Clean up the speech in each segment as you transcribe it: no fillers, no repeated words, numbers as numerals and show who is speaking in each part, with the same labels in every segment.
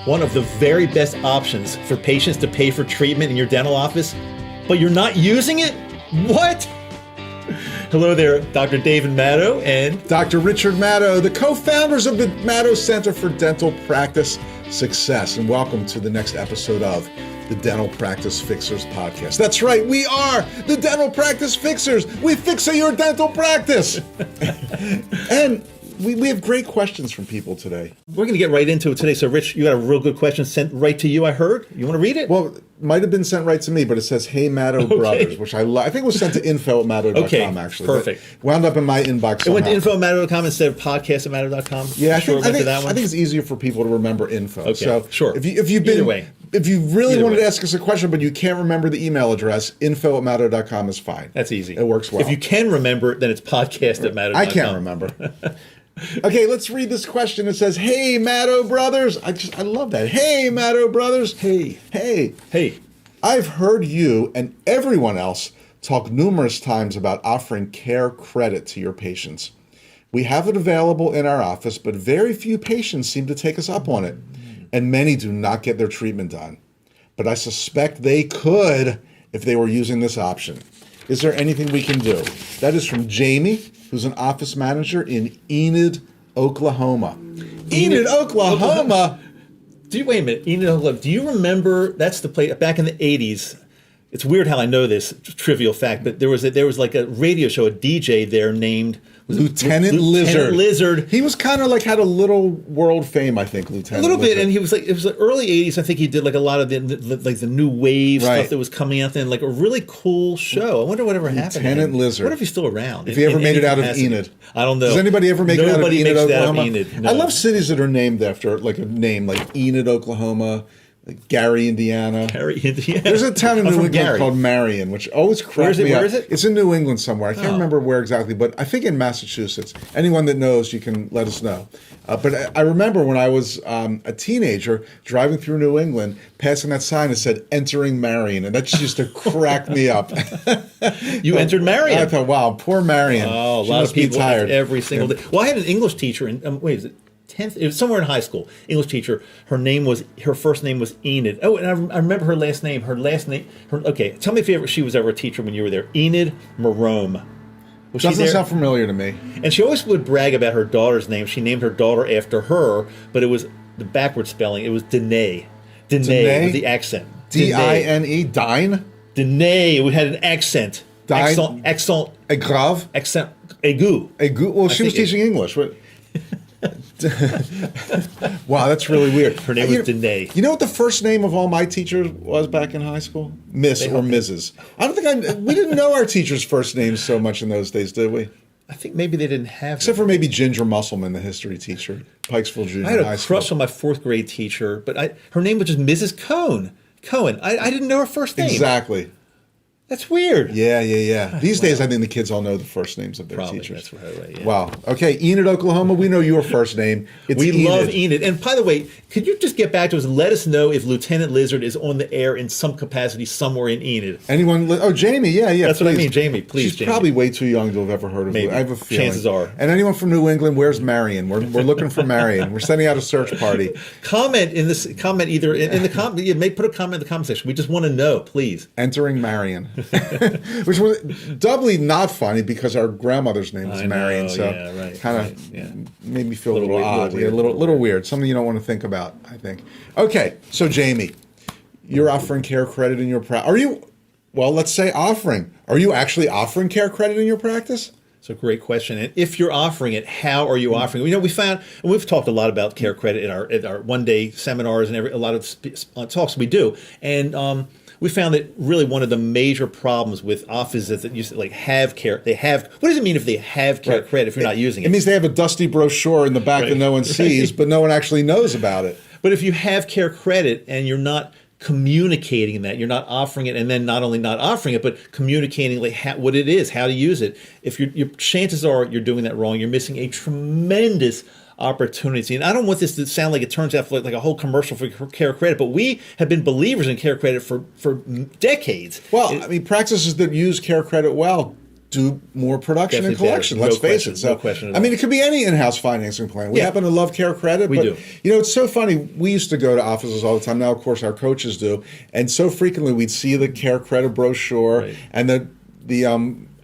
Speaker 1: one of the very best options for patients to pay for treatment in your dental office, but you're not using it? What? Hello there, Dr. David Maddow and
Speaker 2: Dr. Richard Maddow, the co-founders of the Maddow Center for Dental Practice Success, and welcome to the next episode of the Dental Practice Fixers podcast. That's right, we are the Dental Practice Fixers. We fix your dental practice. And we have great questions from people today.
Speaker 1: We're going to get right into it today. So, Rich, you got a real good question sent right to you, I heard. You want to read it?
Speaker 2: Well, it might have been sent right to me, but it says, "Hey, Maddow Brothers," which I think it was sent to info@maddow.com, actually.
Speaker 1: Perfect.
Speaker 2: Wound up in my inbox somehow.
Speaker 1: It went to info@maddow.com instead of podcast@maddow.com?
Speaker 2: Yeah, I
Speaker 1: think
Speaker 2: it's easier for people to remember info.
Speaker 1: Okay,
Speaker 2: so
Speaker 1: sure.
Speaker 2: If you've been,
Speaker 1: Either way.
Speaker 2: If you really
Speaker 1: Either
Speaker 2: wanted
Speaker 1: way.
Speaker 2: to ask us a question, but you can't remember the email address, info@maddow.com is fine.
Speaker 1: That's easy.
Speaker 2: It works well.
Speaker 1: If you can remember, then it's podcast@maddow.com.
Speaker 2: I can't remember. Okay, let's read this question. It says, "Hey, Maddow Brothers." I love that. "Hey, Maddow Brothers. Hey. I've heard you and everyone else talk numerous times about offering CareCredit to your patients. We have it available in our office, but very few patients seem to take us up on it, and many do not get their treatment done. But I suspect they could if they were using this option. Is there anything we can do?" That is from Jamie, who's an office manager in Enid, Oklahoma. Enid, Oklahoma?
Speaker 1: Wait a minute. Enid, Oklahoma. Do you remember, that's the place, back in the 80s, it's weird how I know this, trivial fact, but there was like a radio show, a DJ there named
Speaker 2: Lieutenant Lizard. He was kind of like had a little world fame, I think, Lieutenant
Speaker 1: A little
Speaker 2: Lizard.
Speaker 1: bit, and he was like, it was the early 80s. I think he did like a lot of the new wave
Speaker 2: Right.
Speaker 1: stuff that was coming out then, like a really cool show. I wonder whatever happened to him.
Speaker 2: Lieutenant Lizard.
Speaker 1: What if he's still around?
Speaker 2: If he ever made it out of
Speaker 1: capacity?
Speaker 2: Enid.
Speaker 1: I don't know.
Speaker 2: Does anybody ever make it out of
Speaker 1: Nobody
Speaker 2: Enid,
Speaker 1: makes it out
Speaker 2: Oklahoma?
Speaker 1: of Enid. No.
Speaker 2: I love cities that are named after like a name, like Enid, Oklahoma, like Gary, Indiana.
Speaker 1: Gary, Indiana.
Speaker 2: There's a town in
Speaker 1: I'm
Speaker 2: New
Speaker 1: from
Speaker 2: England
Speaker 1: Gary.
Speaker 2: called Marion, which always cracks me up.
Speaker 1: Where is it?
Speaker 2: It's in New England somewhere. I can't
Speaker 1: Oh.
Speaker 2: remember where exactly, but I think in Massachusetts. Anyone that knows, you can let us know. But I remember when I was a teenager driving through New England, passing that sign that said "Entering Marion," and that just used to crack me up.
Speaker 1: You entered Marion.
Speaker 2: I thought, wow, poor Marion.
Speaker 1: Oh, a
Speaker 2: She
Speaker 1: lot
Speaker 2: must
Speaker 1: of
Speaker 2: be
Speaker 1: people
Speaker 2: tired
Speaker 1: every single day. Well, I had an English teacher in is it 10th? It was somewhere in high school. English teacher. Her first name was Enid. Oh, and I remember her last name. Okay, tell me if she was ever a teacher when you were there. Enid Marome. Was she
Speaker 2: Doesn't
Speaker 1: there?
Speaker 2: sound familiar to me.
Speaker 1: And she always would brag about her daughter's name. She named her daughter after her, but it was the backward spelling. It was Danae. Danae with the accent.
Speaker 2: D-I-N-E, Dine?
Speaker 1: Danae. We had an accent.
Speaker 2: Dine?
Speaker 1: Accent.
Speaker 2: A grave?
Speaker 1: Accent. Aigu.
Speaker 2: Well, she was teaching English. Wow, that's really weird.
Speaker 1: Her name was Danae.
Speaker 2: You know what the first name of all my teachers was back in high school? Miss or Mrs. I don't think we didn't know our teachers' first names so much in those days, did we?
Speaker 1: I think maybe they didn't have
Speaker 2: Except for maybe Ginger Musselman, the history teacher, Pikesville Junior
Speaker 1: I had
Speaker 2: High
Speaker 1: a
Speaker 2: School.
Speaker 1: crush on my fourth grade teacher, but her name was just Mrs. Cohen. I didn't know her first name.
Speaker 2: Exactly.
Speaker 1: That's weird.
Speaker 2: Yeah. These days, I think the kids all know the first names of their
Speaker 1: Probably,
Speaker 2: teachers.
Speaker 1: that's right, yeah.
Speaker 2: Wow. Okay, Enid, Oklahoma, we know your first name. It's
Speaker 1: We
Speaker 2: Enid.
Speaker 1: love Enid. And by the way, could you just get back to us and let us know if Lieutenant Lizard is on the air in some capacity somewhere in Enid?
Speaker 2: Anyone? Oh, Jamie. Yeah.
Speaker 1: That's what I
Speaker 2: please.
Speaker 1: mean, Jamie. Please,
Speaker 2: She's
Speaker 1: Jamie.
Speaker 2: probably way too young to have ever heard of
Speaker 1: Maybe.
Speaker 2: it. I have a feeling.
Speaker 1: Chances are.
Speaker 2: And anyone from New England, where's Marion? We're looking for Marion. We're sending out a search party.
Speaker 1: Comment either in the comment. You may put a comment in the comment section. We just want to know, please.
Speaker 2: Entering Marion, which was doubly not funny because our grandmother's name was
Speaker 1: I
Speaker 2: Marion.
Speaker 1: know,
Speaker 2: So
Speaker 1: yeah, right,
Speaker 2: kind of
Speaker 1: right, yeah.
Speaker 2: made me feel a little
Speaker 1: weird,
Speaker 2: odd.
Speaker 1: weird,
Speaker 2: Yeah, little weird. Something you don't want to think about, I think. Okay, so Jamie, you're offering CareCredit in your practice. Are you? Well, let's say offering. Are you actually offering CareCredit in your practice?
Speaker 1: It's a great question. And if you're offering it, how are you offering it? You know, we found, and we've talked a lot about CareCredit in our one-day seminars and a lot of talks we do. And we found that really one of the major problems with offices that used to have care, what does it mean if they have CareCredit if you're not using it?
Speaker 2: It means they have a dusty brochure in the back that no one sees, but no one actually knows about it.
Speaker 1: But if you have CareCredit and you're not communicating that, you're not offering it, and then not only not offering it, but communicating what it is, how to use it. If your chances are you're doing that wrong, you're missing a tremendous opportunity. And I don't want this to sound like it turns out like a whole commercial for CareCredit, but we have been believers in CareCredit for decades.
Speaker 2: Well, I mean, practices that use CareCredit well do more production and
Speaker 1: Definitely better.
Speaker 2: collection.
Speaker 1: No
Speaker 2: Let's face
Speaker 1: question.
Speaker 2: it. So,
Speaker 1: No question at
Speaker 2: I mean,
Speaker 1: all.
Speaker 2: it could be any in-house financing plan. We
Speaker 1: Yeah.
Speaker 2: happen to love CareCredit.
Speaker 1: We
Speaker 2: but,
Speaker 1: do.
Speaker 2: You know, it's so funny. We used to go to offices all the time. Now, of course, our coaches do. And so frequently we'd see the CareCredit brochure
Speaker 1: Right.
Speaker 2: and the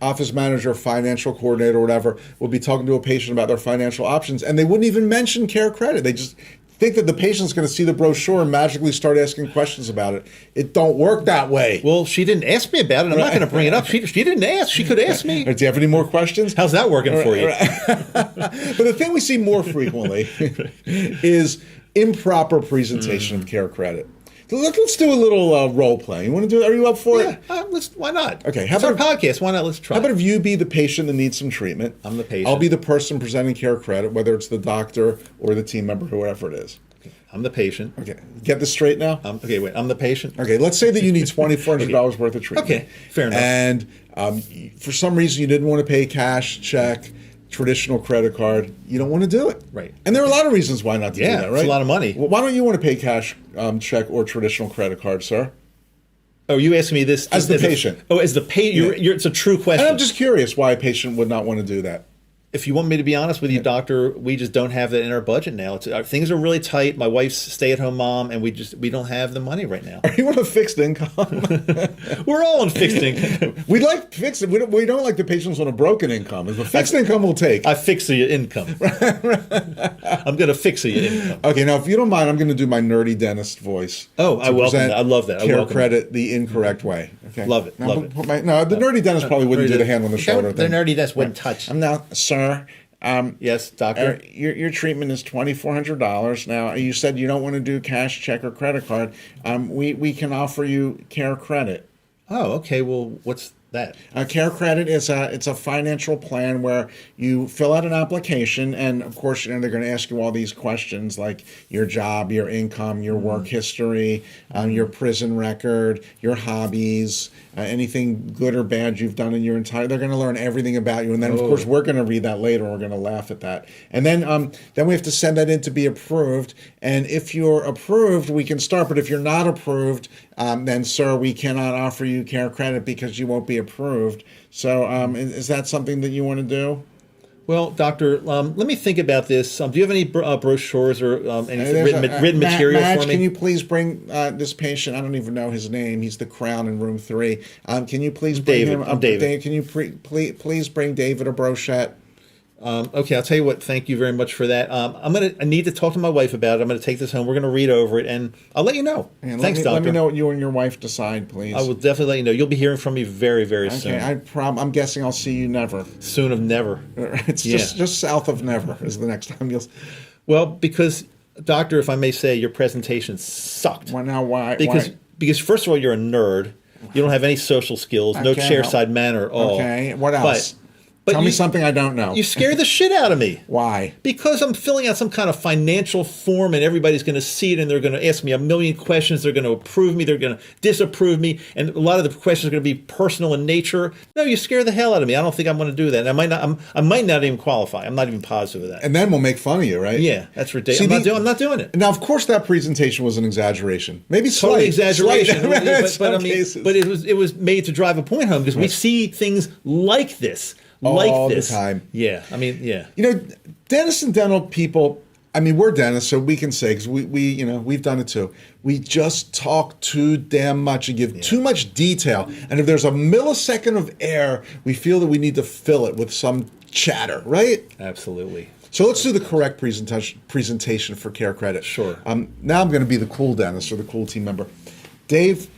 Speaker 2: office manager, financial coordinator, or whatever, would be talking to a patient about their financial options, and they wouldn't even mention CareCredit. They just think that the patient's going to see the brochure and magically start asking questions about it. It don't work that way.
Speaker 1: Well, she didn't ask me about it. I'm not going to bring it up. She didn't ask. She could ask me.
Speaker 2: Do you have any more questions?
Speaker 1: How's that working for you?
Speaker 2: But the thing we see more frequently is improper presentation of CareCredit. So let's do a little role play. You want to do it? Are you up for it?
Speaker 1: Yeah, why not?
Speaker 2: Okay,
Speaker 1: It's our podcast. Why not? Let's try.
Speaker 2: How about if you be the patient that needs some treatment?
Speaker 1: I'm the patient.
Speaker 2: I'll be the person presenting CareCredit, whether it's the doctor or the team member, whoever it is.
Speaker 1: I'm the patient.
Speaker 2: Okay, get this straight now?
Speaker 1: Okay, wait. I'm the patient.
Speaker 2: Okay, let's say that you need $2,400 worth of treatment.
Speaker 1: Okay, fair enough.
Speaker 2: And for some reason you didn't want to pay cash, check, traditional credit card. You don't want to do it.
Speaker 1: Right.
Speaker 2: And there are a lot of reasons why not to do
Speaker 1: Yeah,
Speaker 2: that, right?
Speaker 1: it's a lot of money.
Speaker 2: Well, why don't you want to pay cash, check, or traditional credit card, sir?
Speaker 1: Oh, you asking me this
Speaker 2: As the patient.
Speaker 1: As the patient.
Speaker 2: Yeah.
Speaker 1: It's a true question.
Speaker 2: And I'm just curious why a patient would not want to do that.
Speaker 1: If you want me to be honest with you, doctor, we just don't have that in our budget now. Things are really tight. My wife's stay-at-home mom, and we don't have the money right now.
Speaker 2: Are you on a fixed income?
Speaker 1: We're all on fixed income.
Speaker 2: We like fixed. We don't like the patients on a broken income. If a fixed income will take.
Speaker 1: I fix your income. I'm going to fix your income.
Speaker 2: Okay, now if you don't mind, I'm going to do my nerdy dentist voice.
Speaker 1: Oh, I welcome that. I love that. I welcome
Speaker 2: CareCredit the incorrect way. Okay,
Speaker 1: Love it.
Speaker 2: Now,
Speaker 1: Love it.
Speaker 2: The nerdy dentist probably wouldn't do the hand on the shoulder
Speaker 1: The
Speaker 2: thing.
Speaker 1: nerdy desk wouldn't touch.
Speaker 2: I'm now, sir.
Speaker 1: Yes, doctor.
Speaker 2: Your treatment is $2,400. Now you said you don't want to do cash, check, or credit card. We can offer you CareCredit.
Speaker 1: Oh, okay. Well, what's that?
Speaker 2: CareCredit is it's a financial plan where you fill out an application, and of course, they're going to ask you all these questions like your job, your income, your work history, your prison record, your hobbies, anything good or bad you've done in your entire. They're going to learn everything about you, and then of course we're going to read that later. We're going to laugh at that, and then we have to send that in to be approved. And if you're approved, we can start. But if you're not approved, then sir, we cannot offer you CareCredit because you won't be approved. So is that something that you want to do?
Speaker 1: Well, doctor, let me think about this. Do you have any brochures or any
Speaker 2: There's
Speaker 1: written material
Speaker 2: Madge,
Speaker 1: for me?
Speaker 2: can you please bring this patient? I don't even know his name. He's the crown in room 3. Can you please bring
Speaker 1: David.
Speaker 2: him
Speaker 1: I'm
Speaker 2: up?
Speaker 1: David.
Speaker 2: Dave, can you please bring David a brochette?
Speaker 1: Okay, I'll tell you what. Thank you very much for that. I need to talk to my wife about it. I'm going to take this home. We're going to read over it, and I'll let you know.
Speaker 2: And
Speaker 1: Thanks, doctor.
Speaker 2: let me know what you and your wife decide, please.
Speaker 1: I will definitely let you know. You'll be hearing from me very, very soon.
Speaker 2: Okay, I'm guessing I'll see you never.
Speaker 1: Soon of never.
Speaker 2: It's just south of never is the next time you'll.
Speaker 1: Well, because, doctor, if I may say, your presentation sucked.
Speaker 2: Well, now why?
Speaker 1: Because first of all, you're a nerd. You don't have any social skills, no
Speaker 2: Okay,
Speaker 1: chairside manner at all.
Speaker 2: Okay, what else?
Speaker 1: But
Speaker 2: Tell me something I don't know.
Speaker 1: You scared the shit out of me.
Speaker 2: Why?
Speaker 1: Because I'm filling out some kind of financial form and everybody's going to see it and they're going to ask me a million questions. They're going to approve me. They're going to disapprove me. And a lot of the questions are going to be personal in nature. No, you scare the hell out of me. I don't think I'm going to do that. And I might not even qualify. I'm not even positive of that.
Speaker 2: And then we'll make fun of you, right?
Speaker 1: Yeah, that's ridiculous. I'm not doing it.
Speaker 2: Now, of course, that presentation was an exaggeration. Maybe
Speaker 1: Totally exaggeration.
Speaker 2: Slight.
Speaker 1: But it was made to drive a point home because we see things like this.
Speaker 2: All
Speaker 1: this.
Speaker 2: the time.
Speaker 1: Yeah, yeah.
Speaker 2: You know, dentists and dental people, I mean, we're dentists, so we can say, because we've done it too. We just talk too damn much and give too much detail. And if there's a millisecond of air, we feel that we need to fill it with some chatter, right?
Speaker 1: Absolutely.
Speaker 2: So let's do the correct presentation for CareCredit.
Speaker 1: Sure.
Speaker 2: Now I'm going to be the cool dentist or the cool team member. Dave,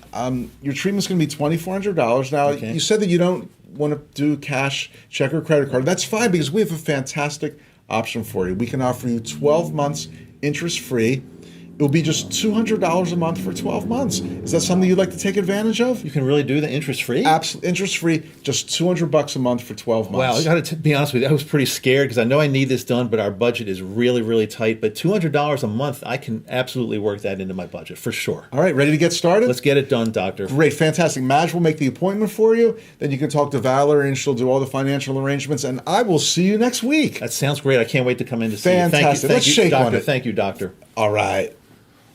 Speaker 2: your treatment's going to be $2,400. Now, you said that you don't want to do cash, check, or credit card. That's fine because we have a fantastic option for you. We can offer you 12 months interest-free. It will be just $200 a month for 12 months. Is that something you'd like to take advantage of?
Speaker 1: You can really do the interest-free?
Speaker 2: Absolutely. Interest-free, just $200 a month for 12 months.
Speaker 1: Wow, I got to be honest with you. I was pretty scared because I know I need this done, but our budget is really, really tight. But $200 a month, I can absolutely work that into my budget for sure.
Speaker 2: All right, ready to get started?
Speaker 1: Let's get it done, doctor.
Speaker 2: Great, fantastic. Madge will make the appointment for you. Then you can talk to Valerie, and she'll do all the financial arrangements. And I will see you next week.
Speaker 1: That sounds great. I can't wait to come in to see you.
Speaker 2: Fantastic.
Speaker 1: Thank
Speaker 2: Let's
Speaker 1: you,
Speaker 2: shake
Speaker 1: doctor.
Speaker 2: on it.
Speaker 1: Thank you, doctor.
Speaker 2: All right.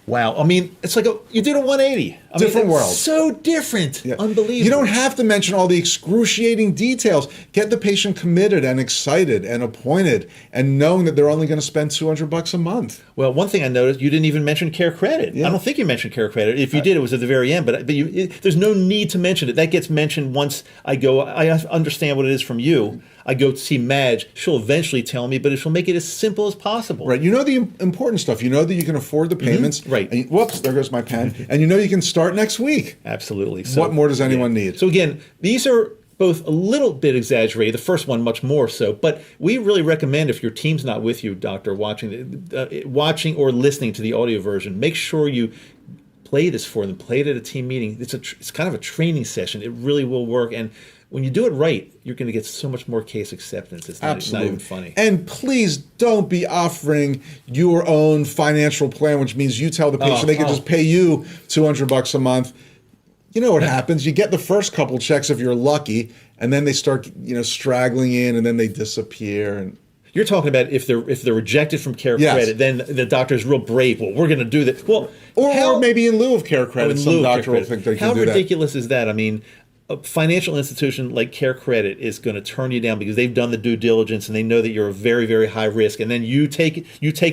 Speaker 1: Wow. I mean, it's like you did a 180.
Speaker 2: Different world.
Speaker 1: So different.
Speaker 2: Yeah.
Speaker 1: Unbelievable.
Speaker 2: You don't have to mention all the excruciating details. Get the patient committed and excited and appointed and knowing that they're only going to spend $200 a month.
Speaker 1: Well, one thing I noticed, you didn't even mention CareCredit.
Speaker 2: Yeah.
Speaker 1: I don't think you mentioned CareCredit. If you did, it was at the very end. But there's no need to mention it. That gets mentioned once I understand what it is from you. I go to see Madge. She'll eventually tell me, but she'll make it as simple as possible.
Speaker 2: Right. You know the important stuff. You know that you can afford the payments.
Speaker 1: Right.
Speaker 2: And whoops, there goes my pen. And you know you can start next week.
Speaker 1: Absolutely. So,
Speaker 2: what more does anyone need?
Speaker 1: So again, these are both a little bit exaggerated. The first one much more so. But we really recommend, if your team's not with you, doctor, watching or listening to the audio version, make sure you play this for them. Play it at a team meeting. It's kind of a training session. It really will work. And when you do it right, you're going to get so much more case acceptance. It's not even funny.
Speaker 2: And please don't be offering your own financial plan, which means you tell the patient they can just pay you $200 a month. You know what happens? You get the first couple checks if you're lucky, and then they start, straggling in, and then they disappear. And
Speaker 1: you're talking about if they're rejected from CareCredit, then the doctor's real brave. Well, we're going to do that. Well,
Speaker 2: or maybe in lieu of CareCredit, some doctor will think they can do that.
Speaker 1: How ridiculous is that? I mean, a financial institution like CareCredit is going to turn you down because they've done the due diligence and they know that you're a very, very high risk, and then you take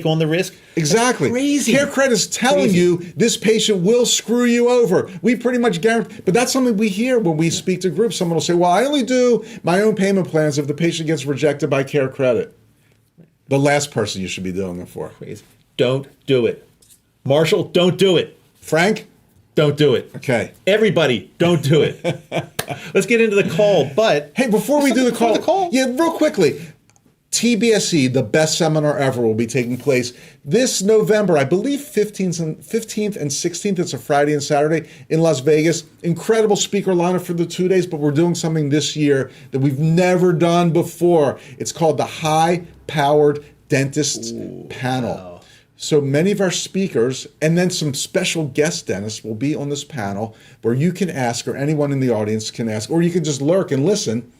Speaker 1: on the risk.
Speaker 2: Exactly.
Speaker 1: That's crazy.
Speaker 2: CareCredit is telling you this patient will screw you over. We pretty much guarantee, but that's something we hear when we speak to groups. Someone will say, "Well, I only do my own payment plans if the patient gets rejected by CareCredit." The last person you should be doing it for.
Speaker 1: Crazy. Don't do it. Marshall, don't do it.
Speaker 2: Frank?
Speaker 1: Don't do it.
Speaker 2: Okay.
Speaker 1: Everybody, don't do it. Let's get into the call. But
Speaker 2: hey, before we do the call, yeah, real quickly. TBSE, the best seminar ever, will be taking place this November, I believe 15th and 16th. It's a Friday and Saturday in Las Vegas. Incredible speaker lineup for the 2 days, but we're doing something this year that we've never done before. It's called the High Powered Dentists Panel. Wow. So many of our speakers and then some special guest dentists will be on this panel where you can ask, or anyone in the audience can ask, or you can just lurk and listen.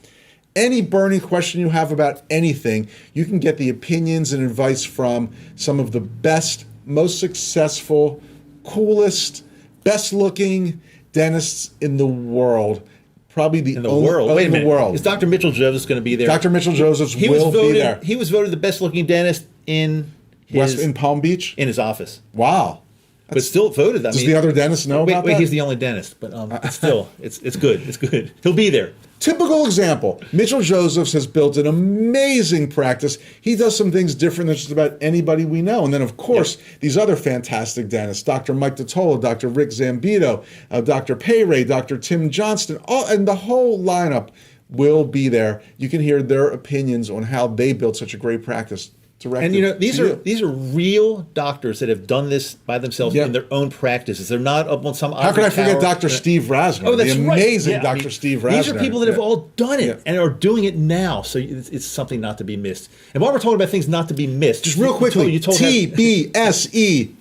Speaker 2: Any burning question you have about anything, you can get the opinions and advice from some of the best, most successful, coolest, best-looking dentists in the world. Probably the only
Speaker 1: world. Wait a minute.
Speaker 2: World.
Speaker 1: Is Dr. Mitchell Josephs going to be there?
Speaker 2: Dr. Mitchell Josephs will be there.
Speaker 1: He was voted the best-looking dentist in
Speaker 2: Palm Beach?
Speaker 1: In his office.
Speaker 2: Wow.
Speaker 1: But still voted.
Speaker 2: Does the other dentist know about that?
Speaker 1: He's the only dentist, but still, it's good. It's good. He'll be there.
Speaker 2: Typical example. Mitchell Josephs has built an amazing practice. He does some things different than just about anybody we know. And then, of course, these other fantastic dentists, Dr. Mike Dottola, Dr. Rick Zambito, Dr. Payray, Dr. Tim Johnston, and the whole lineup will be there. You can hear their opinions on how they built such a great practice.
Speaker 1: And these are real doctors that have done this by themselves in their own practices. They're not up on some.
Speaker 2: How could I forget Dr. Steve Rasner?
Speaker 1: Oh, that's
Speaker 2: the amazing Dr. Steve Rasner.
Speaker 1: These are people that have all done it and are doing it now. So it's something not to be missed. And while we're talking about things not to be missed,
Speaker 2: just real quickly, TBSE.com.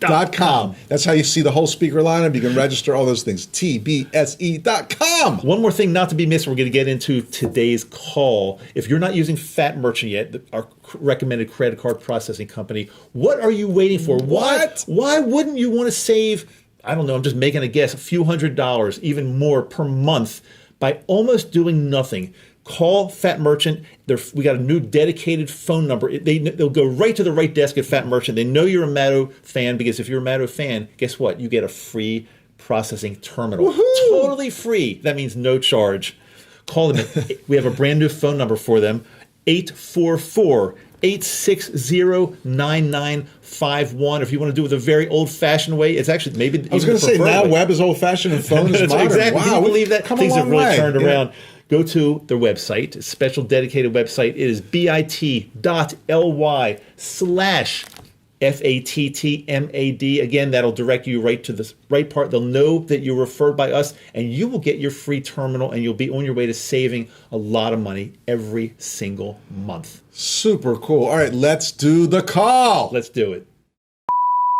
Speaker 2: That's how you see the whole speaker lineup. You can register all those things. TBSE.com.
Speaker 1: One more thing not to be missed. We're going to get into today's call. If you're not using Fat Merchant yet, our recommended credit card processing company, what are you waiting for?
Speaker 2: What?
Speaker 1: Why wouldn't you want to save, I don't know, I'm just making a guess, a few $100s, even more per month by almost doing nothing? Call Fat Merchant. We got a new dedicated phone number. They'll go right to the right desk at Fat Merchant. They know you're a Maddow fan, because if you're a Maddow fan, guess what? You get a free processing terminal.
Speaker 2: Woohoo!
Speaker 1: Totally free. That means no charge. Call them. We have a brand new phone number for them, 844-860-9951. If you want to do it the very old-fashioned way, it's actually maybe.
Speaker 2: I was going to say now web is old-fashioned and phone is modern.
Speaker 1: Exactly.
Speaker 2: Wow,
Speaker 1: Can you believe that? Things have really turned around. Yeah. Go to their website, a special dedicated website. It is bit.ly/FATTMAD. Again, that'll direct you right to the right part. They'll know that you're referred by us, and you will get your free terminal, and you'll be on your way to saving a lot of money every single month.
Speaker 2: Super cool. All right, let's do the call.
Speaker 1: Let's do it.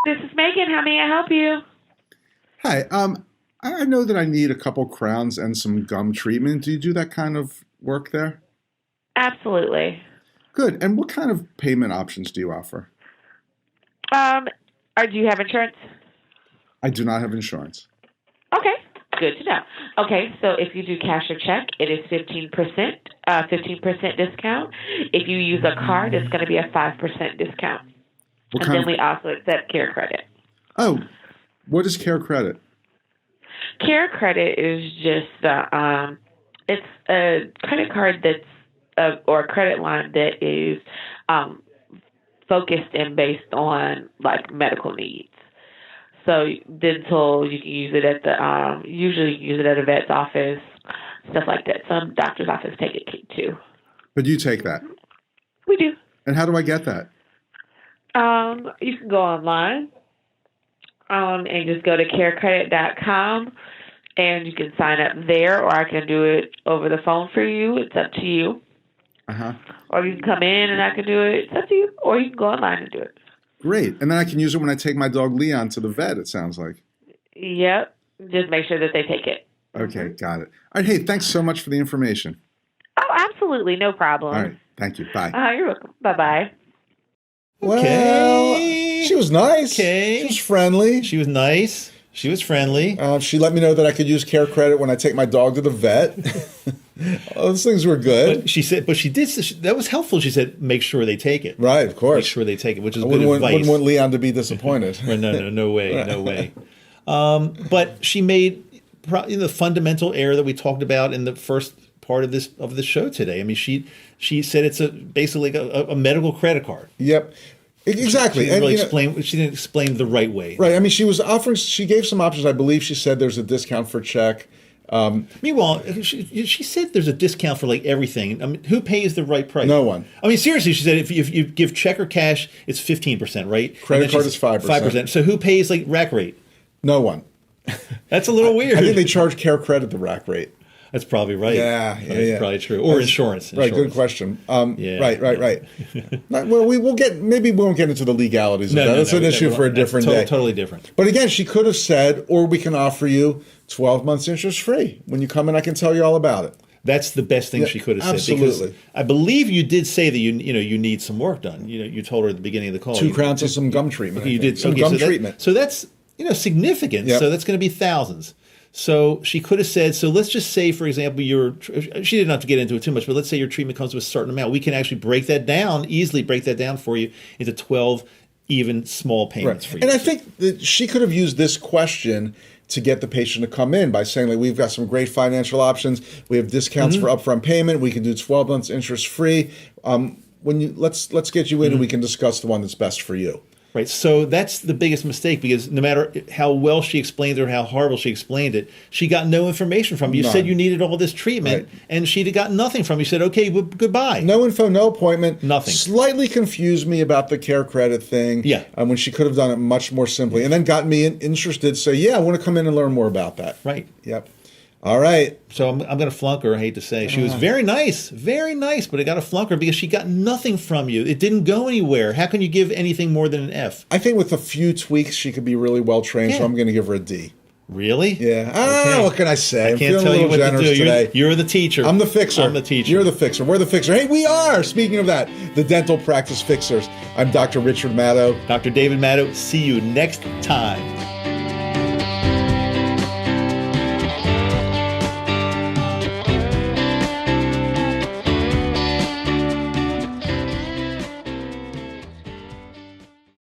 Speaker 3: This is Megan. How may I help you?
Speaker 2: Hi. I know that I need a couple crowns and some gum treatment. Do you do that kind of work there?
Speaker 3: Absolutely.
Speaker 2: Good. And what kind of payment options do you offer?
Speaker 3: Do you have insurance?
Speaker 2: I do not have insurance.
Speaker 3: Okay, good to know. Okay, so if you do cash or check, it is 15%, 15% discount. If you use a card, it's going to be a 5% discount.
Speaker 2: What
Speaker 3: And
Speaker 2: kind
Speaker 3: then
Speaker 2: of,
Speaker 3: we also accept CareCredit.
Speaker 2: oh, what is CareCredit?
Speaker 3: CareCredit is just it's a credit card that's or a credit line that is focused and based on like medical needs. So dental, you can use it at the usually you use it at a vet's office, stuff like that. Some doctor's office take it too.
Speaker 2: But you take that.
Speaker 3: We do.
Speaker 2: And how do I get that?
Speaker 3: You can go online and just go to CareCredit.com, and you can sign up there, or I can do it over the phone for you. It's up to you.
Speaker 2: Uh-huh.
Speaker 3: Or you can come in and I can do it. It's up to you. Or you can go online and do it.
Speaker 2: Great. And then I can use it when I take my dog Leon to the vet, it sounds like.
Speaker 3: Yep. Just make sure that they take it.
Speaker 2: Okay, got it. All right, hey, thanks so much for the information.
Speaker 3: Oh, absolutely. No problem.
Speaker 2: All right, thank you. Bye.
Speaker 3: You're welcome. Bye-bye.
Speaker 2: Well,
Speaker 1: Okay.
Speaker 2: she was nice.
Speaker 1: Okay.
Speaker 2: She was friendly.
Speaker 1: She was nice. She was friendly.
Speaker 2: She let me know that I could use CareCredit when I take my dog to the vet. All those things were good.
Speaker 1: But she said, that was helpful. She said, make sure they take it.
Speaker 2: Right, of course.
Speaker 1: Make sure they take it, which is
Speaker 2: I
Speaker 1: good advice.
Speaker 2: wouldn't want Leon to be disappointed.
Speaker 1: No way, no way. But she made the fundamental error that we talked about in the first part of the show today. I mean, she said it's basically a medical credit card.
Speaker 2: Yep. Exactly.
Speaker 1: She didn't explain the right way.
Speaker 2: Right. I mean, she gave some options. I believe she said there's a discount for check.
Speaker 1: Meanwhile, she said there's a discount for like everything. I mean, who pays the right price?
Speaker 2: No one.
Speaker 1: I mean, seriously, she said if you give check or cash, it's 15%, right?
Speaker 2: Credit card is 5%.
Speaker 1: 5%. So who pays like rack rate?
Speaker 2: No one.
Speaker 1: That's a little weird.
Speaker 2: I think they charge CareCredit the rack rate.
Speaker 1: That's probably right.
Speaker 2: Yeah.
Speaker 1: Probably true. Or insurance.
Speaker 2: Right. Good question.
Speaker 1: Yeah.
Speaker 2: Right. Well, we won't get into the legalities of that. That's an issue for a different day.
Speaker 1: Totally different.
Speaker 2: But again, she could have said, or we can offer you 12 months interest free. When you come in, I can tell you all about it.
Speaker 1: That's the best thing she could have said.
Speaker 2: Absolutely.
Speaker 1: Because I believe you did say that you need some work done. You told her at the beginning of the call.
Speaker 2: 2 crowns and some gum treatment.
Speaker 1: You did
Speaker 2: some gum treatment.
Speaker 1: So that's significant.
Speaker 2: Yep.
Speaker 1: So that's going to be thousands. So she could have said, so let's just say, for example, she didn't have to get into it too much, but let's say your treatment comes to a certain amount. We can actually easily break that down for you into 12 even small payments for you.
Speaker 2: And I think that she could have used this question to get the patient to come in by saying, like, we've got some great financial options. We have discounts for upfront payment. We can do 12 months interest free. Let's get you in and we can discuss the one that's best for you.
Speaker 1: Right. So that's the biggest mistake, because no matter how well she explained it or how horrible she explained it, she got no information from you. You said you needed all this treatment, and she got nothing from you. You said, okay, well, goodbye.
Speaker 2: No info, no appointment.
Speaker 1: Nothing.
Speaker 2: Slightly confused me about the CareCredit thing.
Speaker 1: Yeah.
Speaker 2: When she could have done it much more simply. And then got me interested to say, yeah, I want to come in and learn more about that.
Speaker 1: Right.
Speaker 2: Yep. All right.
Speaker 1: So I'm going to flunk her, I hate to say. She was very nice, but I got to flunk her because she got nothing from you. It didn't go anywhere. How can you give anything more than an F?
Speaker 2: I think with a few tweaks, she could be really well trained, so I'm going to give her a D.
Speaker 1: Really?
Speaker 2: Yeah. Okay. What can I say?
Speaker 1: I can't tell you what to do.
Speaker 2: Today.
Speaker 1: You're the teacher.
Speaker 2: I'm the fixer.
Speaker 1: I'm the teacher.
Speaker 2: You're the fixer. We're the fixer. Hey, we are. Speaking of that, the Dental Practice Fixers. I'm Dr. Richard Maddow.
Speaker 1: Dr. David Maddow. See you next time.